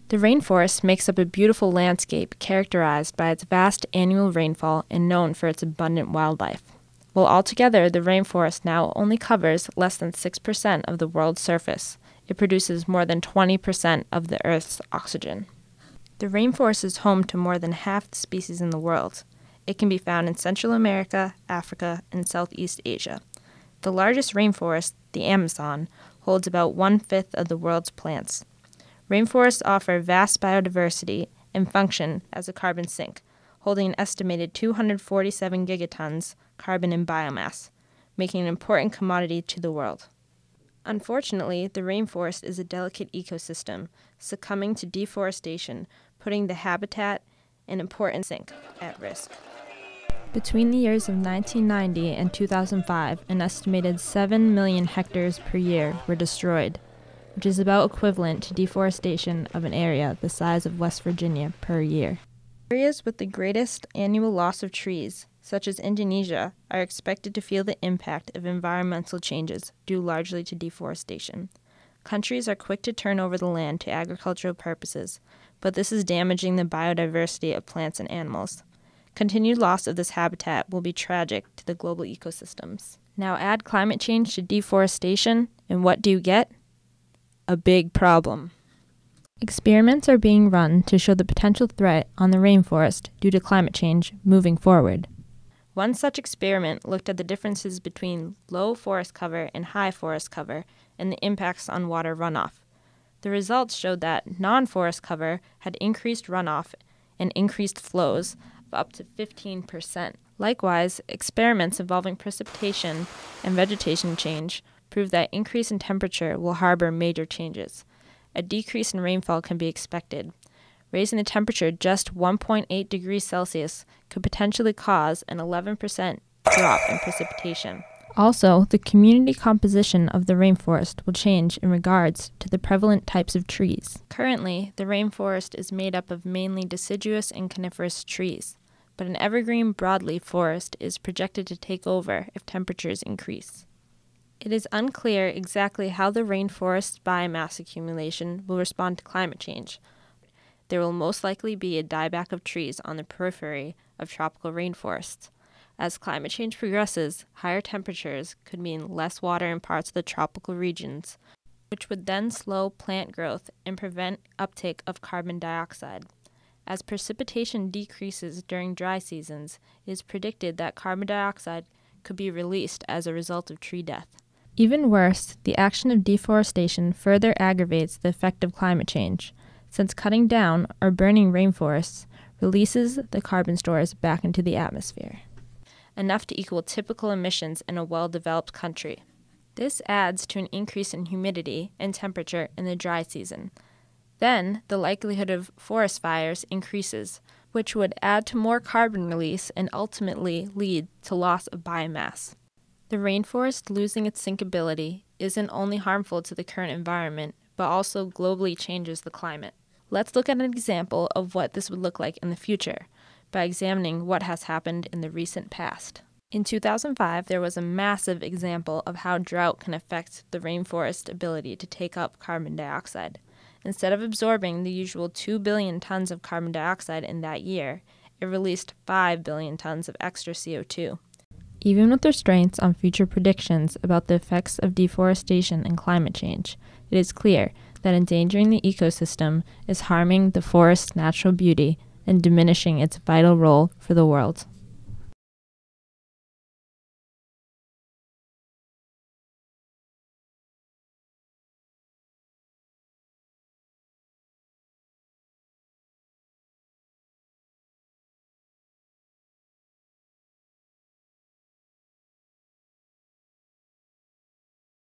The rainforest makes up a beautiful landscape characterized by its vast annual rainfall and known for its abundant wildlife. While altogether the rainforest now only covers less than 6% of the world's surface, it produces more than 20% of the Earth's oxygen. The rainforest is home to more than half the species in the world. It can be found in Central America, Africa, and Southeast Asia. The largest rainforest, the Amazon, holds about 1/5 of the world's plants. Rainforests offer vast biodiversity and function as a carbon sink, holding an estimated 247 gigatons carbon in biomass, making an important commodity to the world. Unfortunately, the rainforest is a delicate ecosystem, succumbing to deforestation, putting the habitat and important sink at risk. Between the years of 1990 and 2005, an estimated 7 million hectares per year were destroyed, which is about equivalent to deforestation of an area the size of West Virginia per year. Areas with the greatest annual loss of trees, such as Indonesia, are expected to feel the impact of environmental changes due largely to deforestation. Countries are quick to turn over the land to agricultural purposes, but this is damaging the biodiversity of plants and animals. Continued loss of this habitat will be tragic to the global ecosystems. Now add climate change to deforestation, and what do you get? A big problem. Experiments are being run to show the potential threat on the rainforest due to climate change moving forward. One such experiment looked at the differences between low forest cover and high forest cover and the impacts on water runoff. The results showed that non-forest cover had increased runoff and increased flows of up to 15%. Likewise, experiments involving precipitation and vegetation change prove that increase in temperature will harbor major changes. A decrease in rainfall can be expected. Raising the temperature just 1.8 degrees Celsius could potentially cause an 11% drop in precipitation. Also, the community composition of the rainforest will change in regards to the prevalent types of trees. Currently, the rainforest is made up of mainly deciduous and coniferous trees, but an evergreen broadleaf forest is projected to take over if temperatures increase. It is unclear exactly how the rainforest's biomass accumulation will respond to climate change. There will most likely be a dieback of trees on the periphery of tropical rainforests. As climate change progresses, higher temperatures could mean less water in parts of the tropical regions, which would then slow plant growth and prevent uptake of carbon dioxide. As precipitation decreases during dry seasons, it is predicted that carbon dioxide could be released as a result of tree death. Even worse, the action of deforestation further aggravates the effect of climate change, since cutting down or burning rainforests releases the carbon stores back into the atmosphere, enough to equal typical emissions in a well-developed country. This adds to an increase in humidity and temperature in the dry season. Then, the likelihood of forest fires increases, which would add to more carbon release and ultimately lead to loss of biomass. The rainforest losing its sinkability isn't only harmful to the current environment, but also globally changes the climate. Let's look at an example of what this would look like in the future by examining what has happened in the recent past. In 2005, there was a massive example of how drought can affect the rainforest's ability to take up carbon dioxide. Instead of absorbing the usual 2 billion tons of carbon dioxide in that year, it released 5 billion tons of extra CO2. Even with restraints on future predictions about the effects of deforestation and climate change, it is clear that endangering the ecosystem is harming the forest's natural beauty and diminishing its vital role for the world.